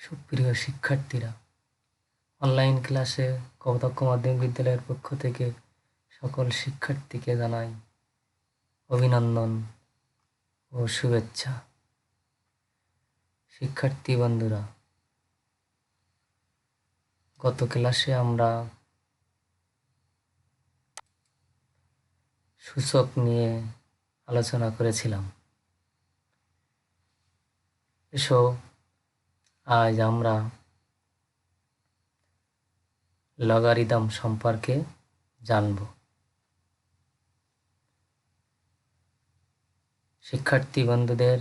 সুপ্রিয় শিক্ষার্থীরা, অনলাইন ক্লাসে কপোতাক্ষ মাধ্যমিক বিদ্যালয়ের পক্ষ থেকে সকল শিক্ষার্থীকে জানাই অভিনন্দন ও শুভেচ্ছা। শিক্ষার্থী বন্ধুরা, গত ক্লাসে আমরা সূচক নিয়ে আলোচনা করেছিলাম। এসো আজ আমরা লগারিদম সম্পর্কে জানব। শিক্ষার্থী বন্ধুদের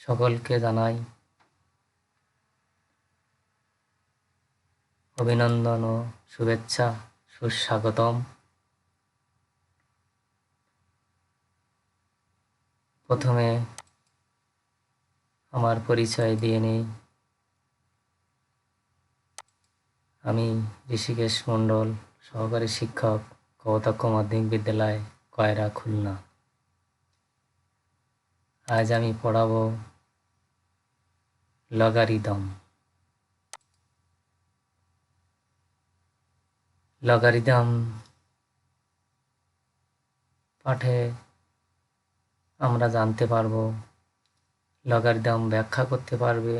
সকলকে জানাই অভিনন্দন ও শুভেচ্ছা, সুস্বাগতম। প্রথমে আমার পরিচয় দিয়ে নেই। আমি ঋষিকেশ মণ্ডল, সহকারী শিক্ষক, কপোতাক্ষ মাধ্যমিক বিদ্যালয়, কয়রা, খুলনা। আজ আমি পড়াবো লগারিদম। লগারিদম পাঠে আমরা জানতে পারবো, লগারিদম ব্যাখ্যা করতে পারবে,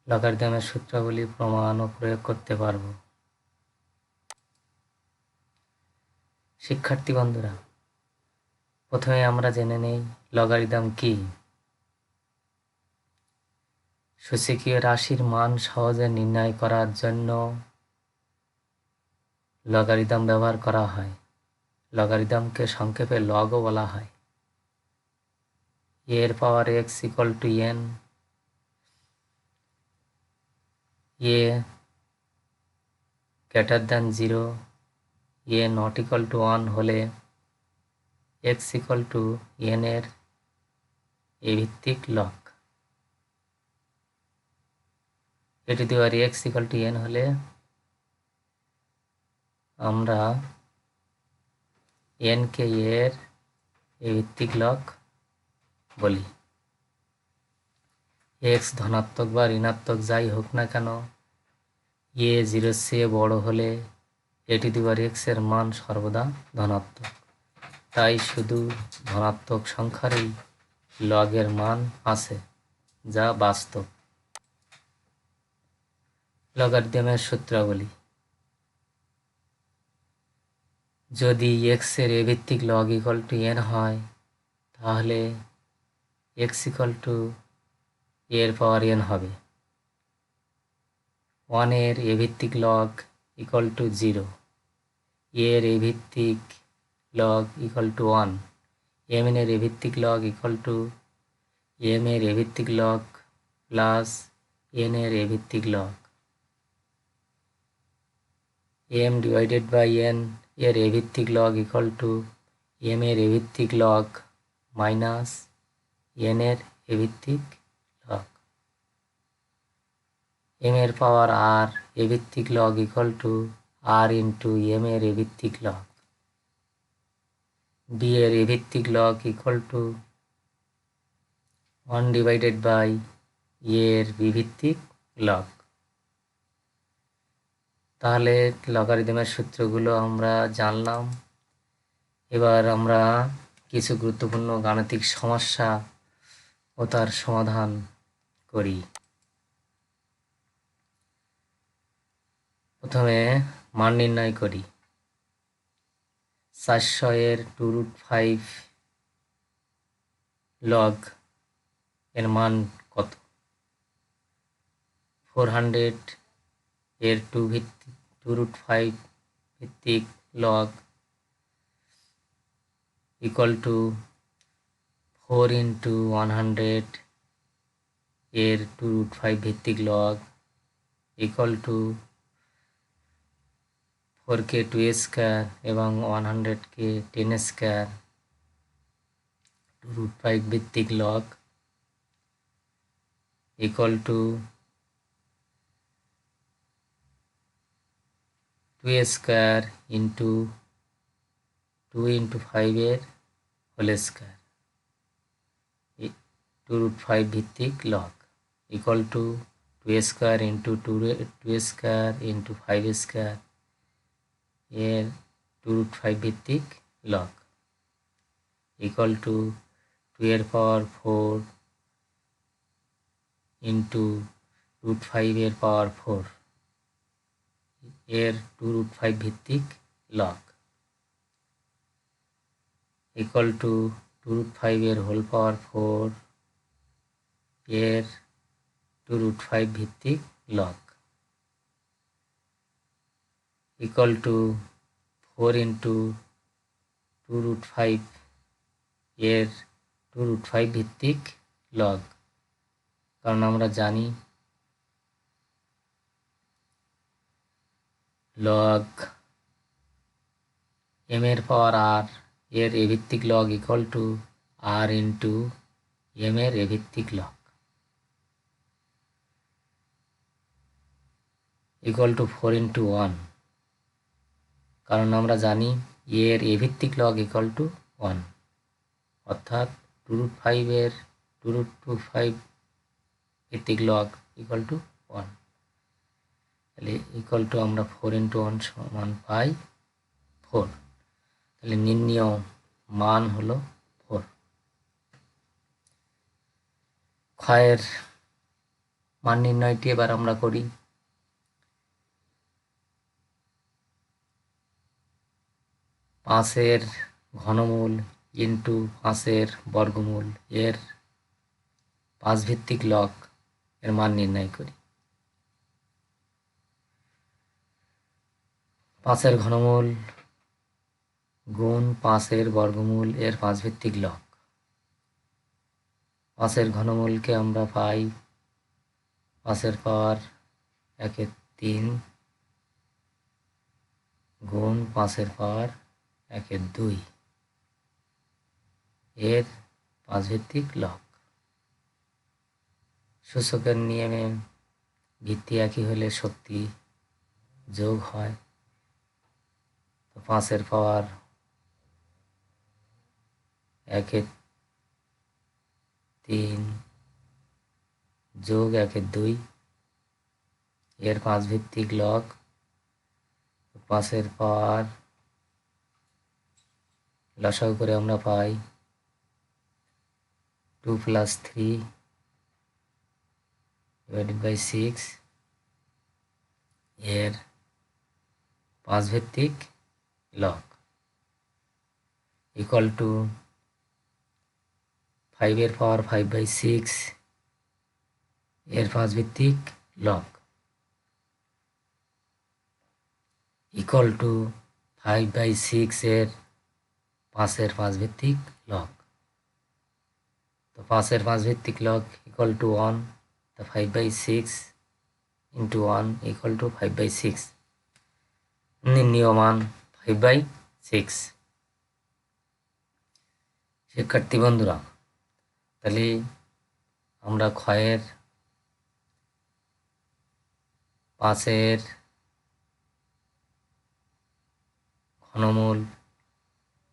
লগারিদমের সূত্রাবলী প্রমাণ ও প্রয়োগ করতে পারবো। শিক্ষার্থী বন্ধুরা, প্রথমে আমরা জেনে নেই লগারিদম কি। সূচকীয় রাশির মান সহজে নির্ণয় করার জন্য লগারিদম ব্যবহার করা হয়। লগারিদমকে সংক্ষেপে লগও বলা হয়। এর power x equal to n, a greater than 0, a not equal to 1 হলে এক্স ইকুয়াল টু এন এর এ ভিত্তিক লগ। এটি দেওয়ার এক্স ইকুয়াল টু এন হলে আমরা এনকে এর এ ভিত্তিক লগ বলি। এক্স ধনাত্মক বা ঋণাত্মক যাই হোক না কেন, এ 0-র চেয়ে বড় হলে এটি দেওয়ার এক্স এর মান সর্বদা ধনাত্মক। তাই শুধু ধনাত্মক সংখ্যারই লগের মান আছে, যা বাস্তব। লগারিদমের সূত্রাবলী: যদি এক্স এর এ ভিত্তিক লগ ইকুয়াল টু এন হয়, তাহলে এক্স ইকুয়াল টু এর পাওয়ার এন হবে। 1 এর এ ভিত্তিক লগ ইকুয়াল টু 0, এর এ ভিত্তিক লগ ইকুয়াল টু 1, এম এর এ ভিত্তিক লগ ইকুয়াল টু এম এর এ ভিত্তিক লগ প্লাস এন এর এ ভিত্তিক log. M divided by N এর এ ভিত্তিক লগ ইকুয়াল টু এম এর এ ভিত্তিক লগ মাইনাস এন এর এ ভিত্তিক লগ। এম এর পাওয়ার আর এ ভিত্তিক log equal to R into M এর এ ভিত্তিক লগ। ডি এর এ ভিত্তিক log equal to 1 divided by এর বি ভিত্তিক লগ। তাহলে লগারিদমের সূত্রগুলো আমরা জানলাম। এবার আমরা কিছু গুরুত্বপূর্ণ গাণিতিক সমস্যা ও তার সমাধান করি। প্রথমে মান নির্ণয় করি। 400 এর 2√5 লগ এর মান কত? 400 এর 2√5 ভিত্তিক লগ ইকুয়াল টু 4 ইন্টু 100 এর 2√5 ভিত্তিক লগ ইকুয়াল টু 4কে 2 স্কোয়ার এবং 100কে 10 স্কোয়ার 2√5 ভিত্তিক log equal two 2 square into 2 into 5 এর হোল স্কোয়ার। 2√5 ভিত্তিক log equal two 2 square into 2 square into 5 square এর 2√5 ভিত্তিক লগ ইকুয়াল টু 2 এর পাওয়ার 4 ইন্টু √5 এর পাওয়ার 4 এর 2√5 ভিত্তিক লগ ইকুয়াল টু 2√5 এর হোল পাওয়ার 4 এর 2√5 ভিত্তিক লগ ইকুয়াল টু 4 ইন্টু 2√5 এর 2√5 ভিত্তিক লগ, কারণ আমরা জানি লগ এম এর পাওয়ার আর এর এ ভিত্তিক log equal to R into M এর এ ভিত্তিক লগ ইকুয়াল টু 4 ইন্টু 1, কারণ আমরা জানি এর এ ভিত্তিক লগ ইকুয়াল টু 1, অর্থাৎ 2√5 এর 2√5 ভিত্তিক লগ ইকুয়াল টু 1, তাহলে ইকুয়াল টু আমরা 4 ইন্টু 1 সমান পাই 4, তাহলে নির্ণীয় মান হলো 4। ক্ষয়ের মান নির্ণয়টি এবার আমরা করি। 5 এর ঘনমূল ইন্টু 5 এর বর্গমূল এর 5 ভিত্তিক লগ এর মান নির্ণয় করি। 5 এর ঘনমূল গুণ 5 এর বর্গমূল এর 5 ভিত্তিক লগ। 5 এর ঘনমূলকে আমরা পাই 5 এর পাওয়ার 1/3 গুণ 5 এর পাওয়ার 1/2 এর 5 ভিত্তিক লগ। সূচকের নিয়মে ভিত্তি একই হলে শক্তি যোগ হয়, তো 5 এর পাওয়ার 1/3 যোগ 1/2 এর 5 ভিত্তিক লগ। 5 এর পাওয়ার লসাগু করে আমরা পাই 2 + 3 / 6 এর 5 ভিত্তিক লগ ইকুয়াল টু 5 এর পাওয়ার 5/6 এর 5 ভিত্তিক লগ ইকুয়াল টু 5/6 এর 5 এর 5 ভিত্তিক লগ। তো 5 এর 5 ভিত্তিক লগ ইকুয়াল টু 1, তো 5/6 ইন্টু 1 ইকুয়াল টু 5/6, নির্ণীয় মান 5/6। শিক্ষার্থী বন্ধুরা, তাহলে আমরা ক্ষয়ের 5 এর ঘনমূল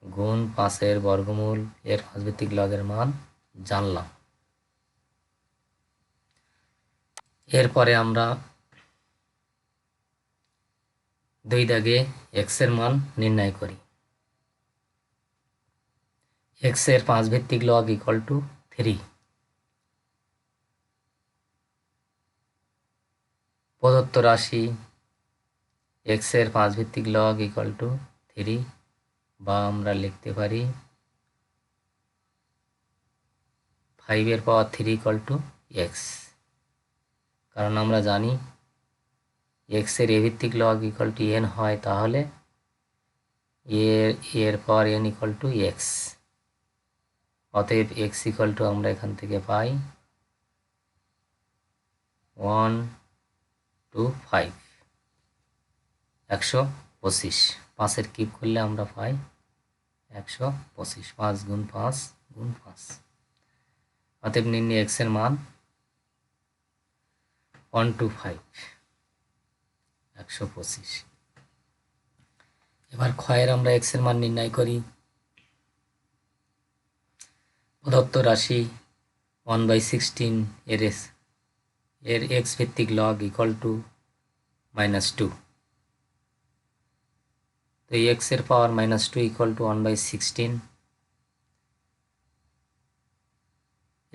গুণ 5 এর বর্গমূল এর 5 ভিত্তিক লগের মান জানলাম। এরপরে আমরা 2 দাগে x এর মান নির্ণয় করি। x এর 5 ভিত্তিক লগ ইকুয়াল টু 3। প্রদত্ত রাশি x এর 5 ভিত্তিক লগ ইকুয়াল টু 3, বা আমরা লিখতে পারি 5 এর পাওয়ার 3 ইকুয়াল টু x, কারণ আমরা জানি x এর এ ভিত্তিক লগ ইকুয়াল টু n হয়, তাহলে এর পাওয়ার n ইকুয়াল টু x। অতএব x ইকুয়াল টু আমরা এখান থেকে পাই 1 2 5 125। 5 এর কিউব করলে আমরা পাই 125, 5 গুণ 5 গুণ 5। অতএব নির্ণয় x এর মান 125 125। এবার ক্ষয়ের আমরা x এর মান নির্ণয় করি। প্রদত্ত রাশি 1/16 এর এক্স ভিত্তিক লগ ইকুয়াল টু -2। তো এক্স এর পাওয়ার -2 ইকুয়াল টু 1/16।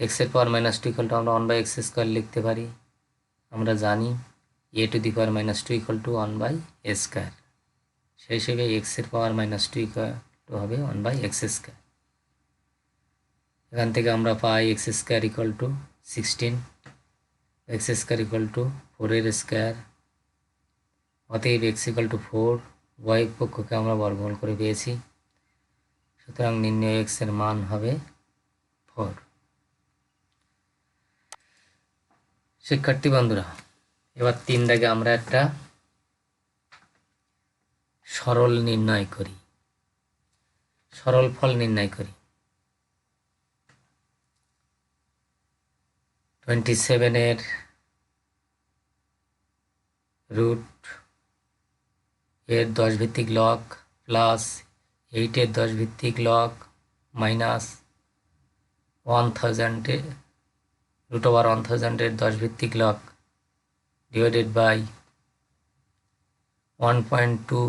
এক্স এর পাওয়ার -2 ইকুয়াল টু আমরা 1/x² লিখতে পারি। আমরা জানি a⁻² ইকুয়াল টু 1/a²। সেই হিসেবে এক্স এর পাওয়ার -2 ইকুয়াল টু হবে 1/x²। এখান থেকে আমরা পাই x² equal to 16, x² equal to 4 অতএব x ইকুয়াল টু 4। উভয় পক্ষকে আমরা বর্গমূল করে পেয়েছি, সুতরাং নির্ণয় x এর মান হবে 4। শিক্ষার্থী বন্ধুরা, এবার 3 দাগে আমরা একটা সরল নির্ণয় করি, সরল ফল নির্ণয় করি। 27 এর রুট এর 10 ভিত্তিক লগ প্লাস 8 এর 10 ভিত্তিক লগ মাইনাস 1000 √1000 এর 10 ভিত্তিক লগ ডিভাইডেড বাই 1.2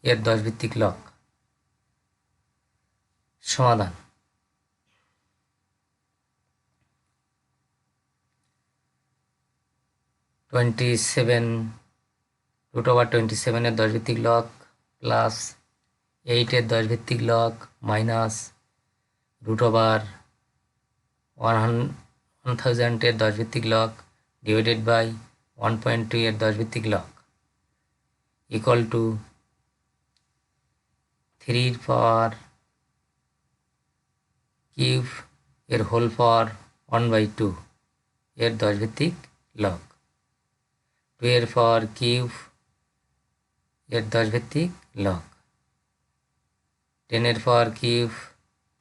এর 10 ভিত্তিক লগ। সমাধান। √27 এর 10 ভিত্তিক লগ প্লাস 8 এর 10 ভিত্তিক লগ মাইনাস √1000 এর 10 ভিত্তিক লগ ডিভাইডেড বাই 1.2 এর 10 ভিত্তিক log equal two 3 power cube এর হোল পাওয়ার 1/2 এর 10 ভিত্তিক লগ, 2 এর পাওয়ার কিউব এর 10 ভিত্তিক লগ, 10 এর পাওয়ার কিউব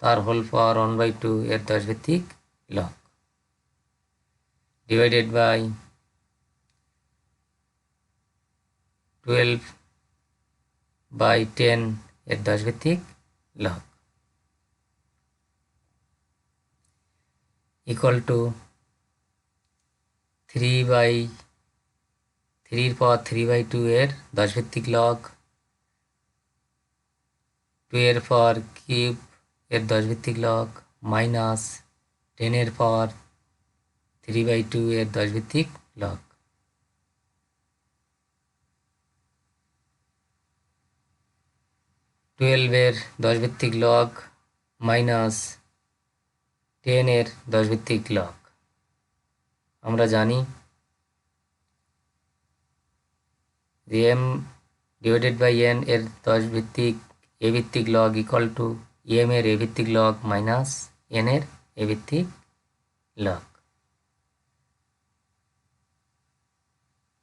তার হোল পাওয়ার 1/2 এর 10 ভিত্তিক লগ ডিভাইডেড বাই 12/10 এর 10 ভিত্তিক লগ ইকুয়াল টু 3 পাওয়ার 3/2 এর 10 ভিত্তিক লগ, 2 এর পাওয়ার কিউব এর 10 ভিত্তিক লগ মাইনাস 10 এর পাওয়ার 3/2 এর 10 ভিত্তিক লগ। টুয়েলভ এর 10 ভিত্তিক লগ মাইনাস 10 এর 10 ভিত্তিক লগ। আমরা জানি m ডিভাইডেড বাই n এর 10 ভিত্তিক a ভিত্তিক লগ ইকুয়াল টু m এর a ভিত্তিক লগ মাইনাস n এর a ভিত্তিক লগ।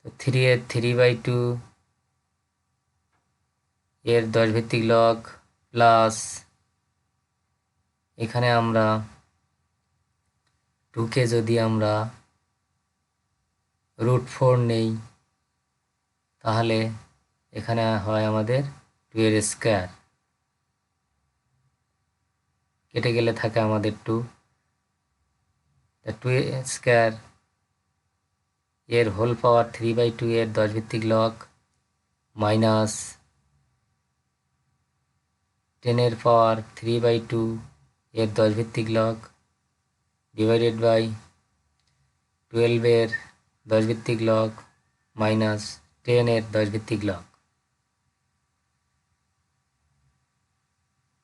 তো 3 এর 3/2 এর 10 ভিত্তিক লগ প্লাস এখানে আমরা 2কে যদি আমরা √4 নেই তাহলে এখানে হয় আমাদের 2 এর স্কয়ার, কেটে গেলে থাকে আমাদের 2, 2 এর স্কয়ার এর হোল পাওয়ার 3/2 এর 10 ভিত্তিক লগ মাইনাস 10 এর পাওয়ার 3/2 এর 10 ভিত্তিক লগ ডিভাইডেড বাই 12 এর 10 ভিত্তিক লগ মাইনাস 10 এর 10 ভিত্তিক লগ।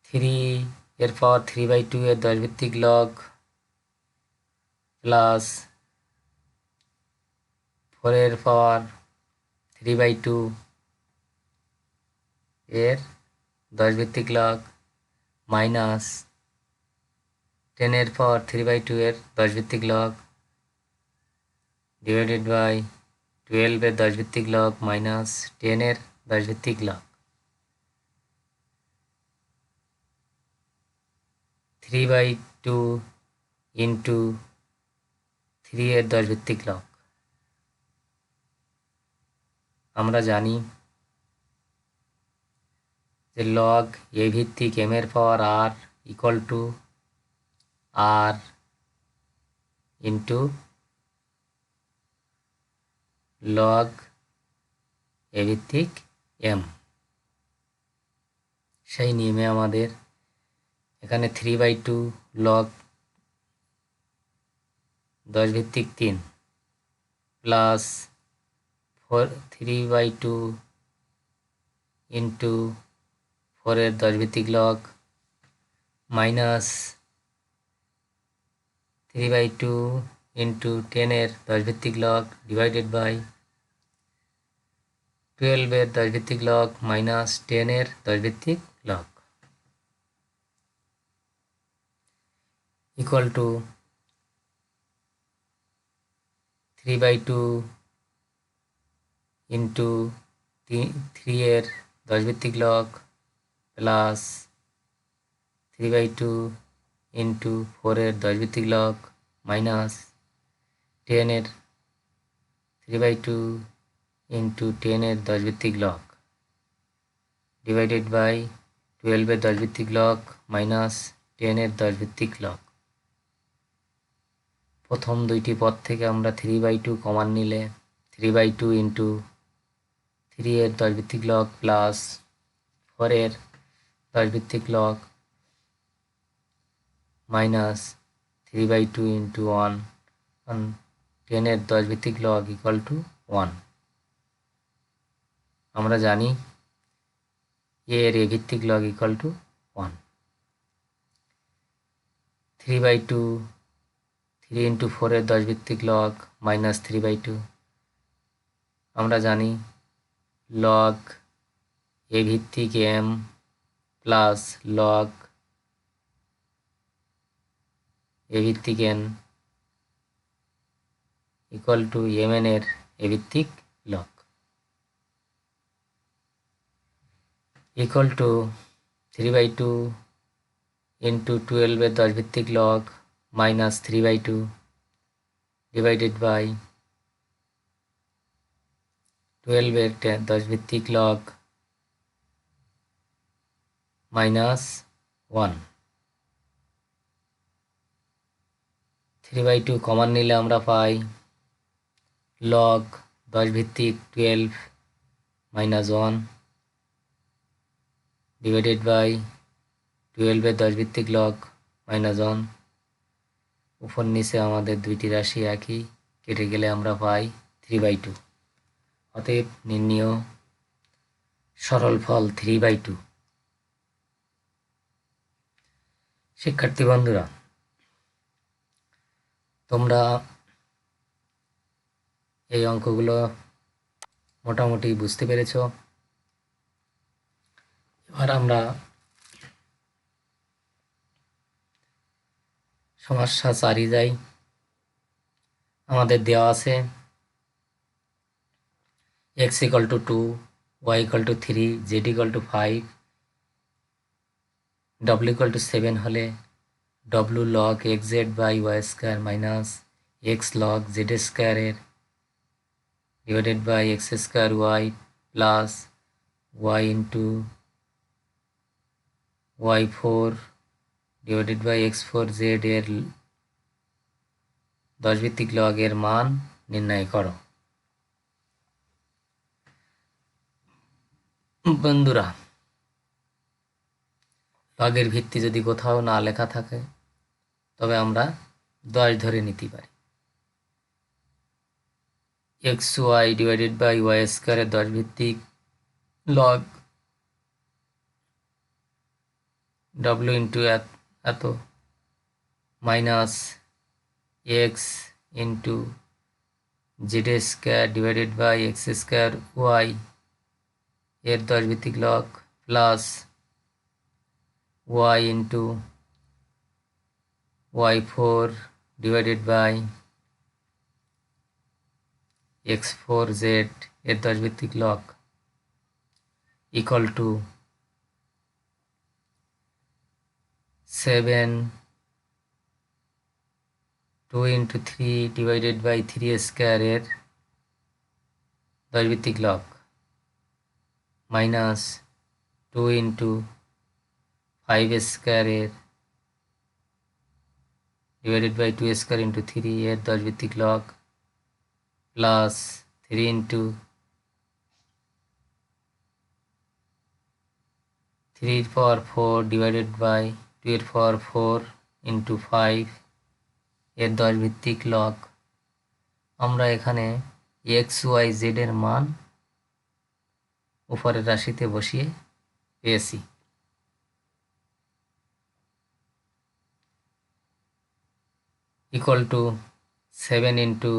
3 এর পাওয়ার 3/2 এর 10 ভিত্তিক লগ প্লাস 4 এর পাওয়ার 3/2 এর 10 ভিত্তিক লগ মাইনাস 10 এর পাওয়ার 3/2 এর 10 ভিত্তিক লগ ডিভাইডেড বাই 12 এর 10 ভিত্তিক লগ মাইনাস 10 এর 10 ভিত্তিক লগ। 3/2 ইন্টু 3 এর 10 ভিত্তিক লগ। আমরা জানি যে লগ a ভিত্তিক m এর power r equal to r into log a ভিত্তিক এম। সেই নিয়মে আমাদের এখানে 3/2 লগ 10 ভিত্তিক 3 প্লাস 3/2 ইন্টু 4-এর 10 ভিত্তিক লগ মাইনাস 3/2 ইন্টু 10-এর 10 ভিত্তিক লগ ডিভাইডেড বাই 12-এর 10 ভিত্তিক লগ মাইনাস 10-এর 10 ভিত্তিক লগ ইকুয়াল টু 3/2 ইন্টু 3-এর 10 ভিত্তিক লগ প্লাস 3/2 ইন্টু 4-এর 10 ভিত্তিক লগ মাইনাস 10-এর 3/2 ইন্টু 10-এর 10 ভিত্তিক লগ ডিভাইডেড বাই 12-এর 10 ভিত্তিক লগ মাইনাস 10-এর 10 ভিত্তিক লগ। প্রথম দুইটি পদ থেকে আমরা 3/2 কমন নিলে 3/2 ইন্টু 3-এর 10 ভিত্তিক লগ প্লাস 4-এর 10 ভিত্তিক লগ মাইনাস 3/2 ইন্টু 1 10-এর 10 ভিত্তিক লগ ইকুয়াল টু 1। আমরা জানি এর এ ভিত্তিক লগ ইকুয়াল টু 1। 3/2 3 ইন্টু 4-এর 10 ভিত্তিক লগ মাইনাস 3/2। আমরা জানি লগ এ ভিত্তিক এম প্লাস লগ এ ভিত্তিক এন ইকুয়াল টু mn এর এ ভিত্তিক লগ ইকুয়াল টু 3/2 ইন্টু 12-এর 10 ভিত্তিক লগ মাইনাস 3/2 ডিভাইডেড বাই 12-এর 10 ভিত্তিক লগ মাইনাস 1। 3/2 কমন নিলে আমরা পাই লগ 10 ভিত্তিক 12 মাইনাস 1 ডিভাইডেড বাই 12-এর 10 ভিত্তিক লগ মাইনাস 1। উপর নিচে আমাদের দুইটি রাশি একই, কেটে গেলে আমরা পাই 3/2। অতএব নির্ণীয় সরল ফল 3/2। শিক্ষার্থী বন্ধুরা, তোমরা এই অঙ্কগুলো মোটামুটি বুঝতে পেরেছ। এবার আমরা সমস্যা 4 যাই। আমাদের দেওয়া আছে x equal to 2, y equal to 3, z equal to 5, w equal to 7 হলে w log xz by y square minus x log z স্কয়ারের divided by x square y plus y into y4 divided by x4 z এর 10 ভিত্তিক log এর মান নির্ণয় করো। বন্ধুরা, লগের ভিত্তি যদি কোথাও না লেখা থাকে তবে আমরা 10 ধরে নিতে পারি। xy ডিভাইডেড বাই y স্কয়ারের 10 ভিত্তিক লগ w ইন্টু এত minus x into Z square divided by X square y এর 10 ভিত্তিক log plus y into y4 divided by x4z এর 10 ভিত্তিক log equal to 7 2 into 3 divided by 3 square এর 10 ভিত্তিক log minus 2 into 5 square এর divided by 2 square into 3 এর 10 ভিত্তিক log plus 3 into 3 power 4 divided by 2 এর পাওয়ার 4 ইন্টু 5 এর 10 ভিত্তিক লগ। আমরা এখানে এক্স ওয়াই জেড এর মান উপরের রাশিতে বসিয়ে পেয়েছি। ইকুয়াল টু 7 ইন্টু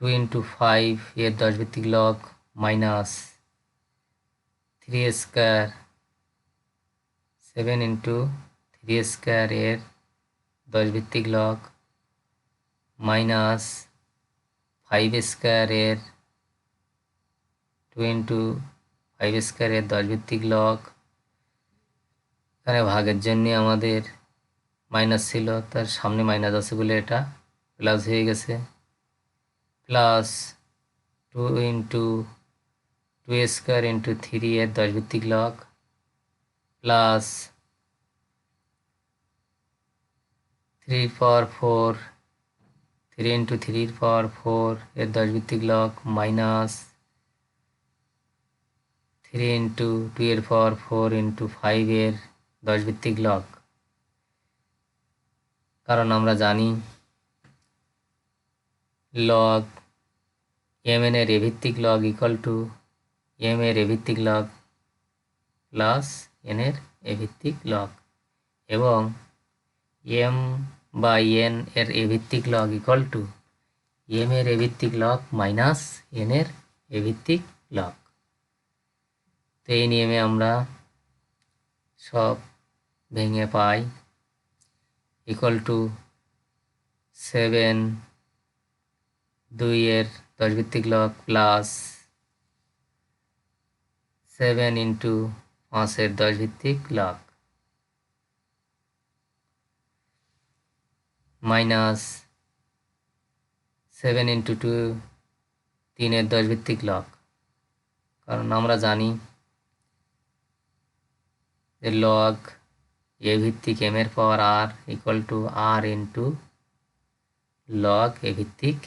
2 ইন্টু 5 এর 10 ভিত্তিক log minus 3 square 7 into 3 square এর 10 ভিত্তিক লগ মাইনাস 5 স্কোয়ার এর 2 ইন্টু 5 স্কোয়ার এর 10 ভিত্তিক লগ। এখানে ভাগের জন্য আমাদের মাইনাস ছিল, তার সামনে মাইনাস আছে বলে এটা প্লাস হয়ে গেছে। প্লাস 2 ইন্টু 2 স্কোয়ার ইন্টু 3 এর 10 ভিত্তিক লগ প্লাস 3 পাওয়ার 4 3 ইন্টু 3 পাওয়ার 4 এর 10 ভিত্তিক লগ মাইনাস 3 ইন্টু 2 এর পাওয়ার 4 ইন্টু 5 এর 10 ভিত্তিক লগ। কারণ আমরা জানি লগ এম এর এ ভিত্তিক লগ ইকুয়াল টু এম এর এ ভিত্তিক লগ প্লাস এন এর এ ভিত্তিক লগ, এবং এম বা এন এর এ ভিত্তিক লগ ইকুয়াল টু এম এর এ ভিত্তিক লগ মাইনাস এন এর এ ভিত্তিক লগ। তো এই নিয়মে আমরা সব ভেঙে পাই ইকুয়াল টু 7 2 এর 10 ভিত্তিক লগ প্লাস 7 ইন্টু 5 এর 10 ভিত্তিক লগ মাইনাস 7 ইন্টু 2 3 এর 10 ভিত্তিক লগ। কারণ আমরা জানি যে লগ এ ভিত্তিক এম এর power r equal to R into log a ভিত্তিক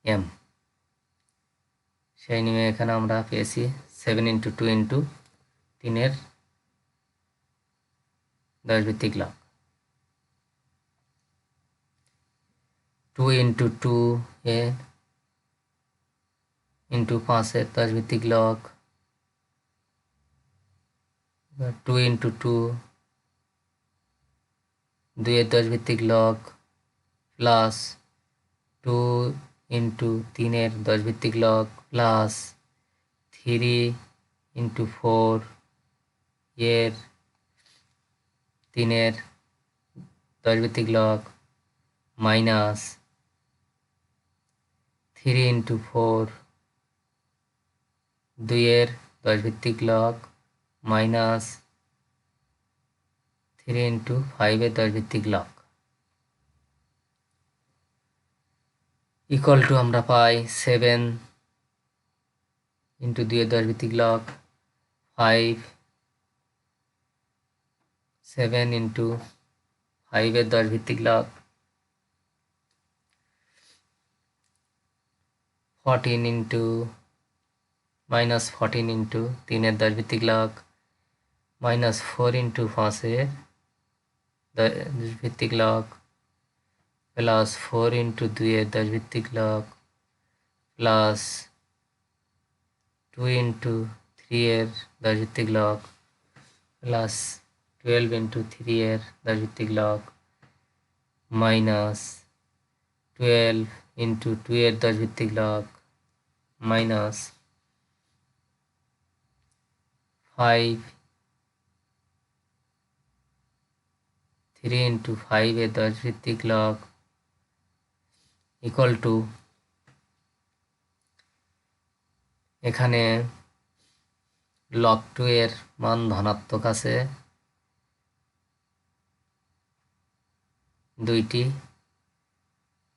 এম। সেই নিয়ে এখানে আমরা পেয়েছি 7 ইন্টু 2 ইন্টু 3 এর 10 ভিত্তিক লগ, 2 ইন্টু 2 এর ইন্টু 5 এর 10 ভিত্তিক লগ, 2 ইন্টু 2 2 এর 10 ভিত্তিক লগ প্লাস 2 ইন্টু 3 এর 10 ভিত্তিক লগ প্লাস 3 ইন্টু 4 এর 3 এর 10 ভিত্তিক লগ মাইনাস 3 ইন্টু 4 2 এর 10 ভিত্তিক লগ মাইনাস 3 ইন্টু 5 এর 10 ভিত্তিক লগ ইকুয়াল টু আমরা পাই 7 ইন্টু 2 এর 10 ভিত্তিক লগ 5 7 ইন্টু 5 এর 10 ভিত্তিক লগ 14 ইন্টু মাইনাস 14 ইন্টু 3 এর 10 ভিত্তিক লগ মাইনাস 4 ইন্টু 5 এর 10 ভিত্তিক লগ প্লাস 4 ইন্টু 2 এর 10 ভিত্তিক লগ প্লাস 2 ইন্টু 3 এর 10 ভিত্তিক লগ প্লাস 12 ইন্টু 3 এর 10 ভিত্তিক লগ মাইনাস 12 ইন্টু 2 এর 10 ভিত্তিক লগ মাইনাস 5 3 ইন্টু 5 এর 10 ভিত্তিক লগ ইকুয়াল টু এখানে লগ 2 এর মান ধনাত্মক আছে দুইটি,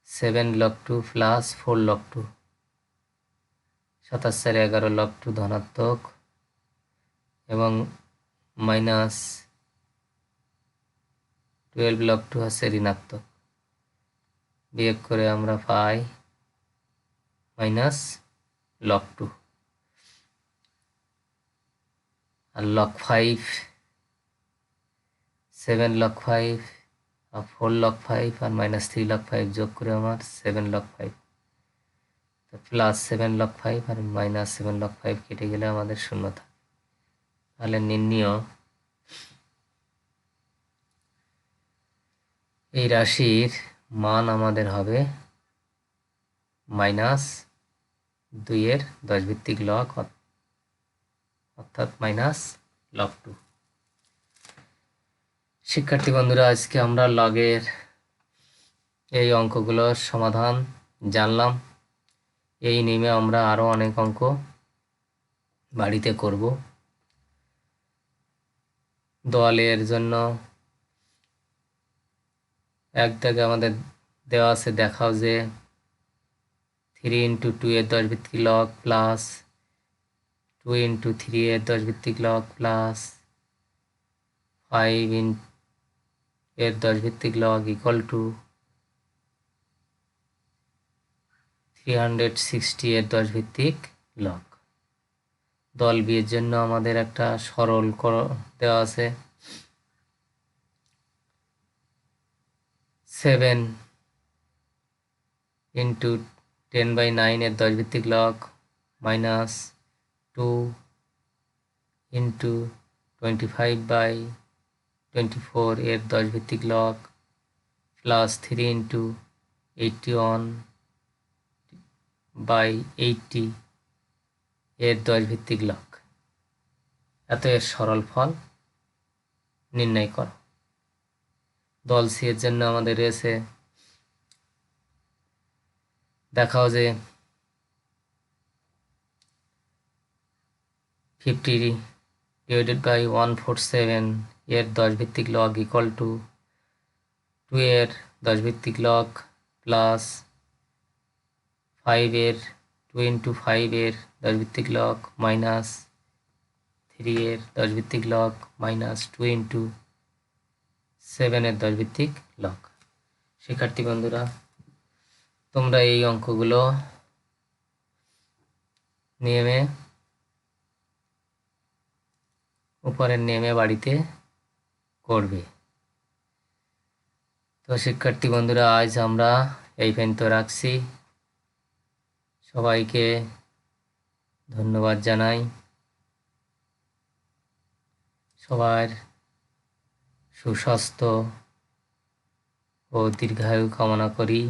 7 লগ 2 প্লাস 4 লগ 2 27 11 লগ 2 ধনাত্মক এবং মাইনাস 12 লগ 2 হচ্ছে ঋণাত্মক, বিয়োগ করে আমরা পাই মাইনাস লগ 2, আর লগ 5, 7 লগ 5 আর 4 লগ 5 আর মাইনাস 3 লগ 5 যোগ করে আমার 7 লগ 5, তো প্লাস 7 লগ 5 আর মাইনাস 7 লগ 5 কেটে গেলে আমাদের শূন্য থাকে। তাহলে নির্ণীয় এই রাশির মান আমাদের হবে মাইনাস 2 এর 10 ভিত্তিক লগ, অর্থাৎ মাইনাস লগ 2। শিক্ষার্থী বন্ধুরা, আজকে আমরা লগের এই অঙ্কগুলোর সমাধান জানলাম। এই নিয়মে আমরা আরও অনেক অঙ্ক বাড়িতে করব। দলের জন্য এক দাগে আমাদের দেওয়া আছে, দেখাও যে 3 ইন্টু 2 এর 10 ভিত্তিক লগ প্লাস 2 ইন্টু 3 এর 10 ভিত্তিক লগ প্লাস 5 এর 10 ভিত্তিক লগ ইকুয়াল টু 360 এর 10 ভিত্তিক লগ। দল বিয়ের জন্য আমাদের একটা সরল দেওয়া আছে, 7 ইন্টু 10/9 এর 10 ভিত্তিক লগ মাইনাস 2 ইন্টু 25/24 এর 10 ভিত্তিক লগ প্লাস 3 ইন্টু 81/80 এর 10 ভিত্তিক লগ। এত এর সরল ফল নির্ণয় করো। দল সি এর জন্য আমাদের রয়েছে, দেখাও যে 50/147 এর 10 ভিত্তিক লগ ইকুয়াল টু 2 এর 10 ভিত্তিক লগ প্লাস 5 এর 2 ইন্টু 5 এর 10 ভিত্তিক লগ মাইনাস 3 এর 10 ভিত্তিক লগ মাইনাস 2 ইন্টু 7 এর 10 ভিত্তিক লগ। শিক্ষার্থী বন্ধুরা, তোমরা এই অঙ্কগুলো নিয়মে উপরের নিয়মে বাড়িতে করবে। তো শিক্ষার্থী বন্ধুরা, আজ আমরা এই পর্যন্ত রাখছি। সবাইকে ধন্যবাদ জানাই। সবার সুস্বাস্থ্য ও দীর্ঘায়ু কামনা করি।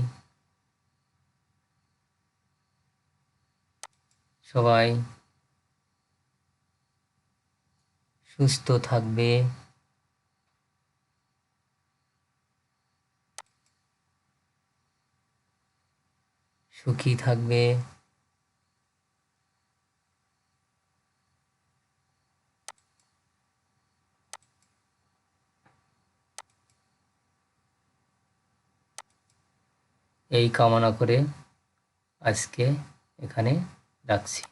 সবাই সুস্থ থাকবে, সুখী থাকবে। এই কামনা করে আজকে এখানে রাখছি।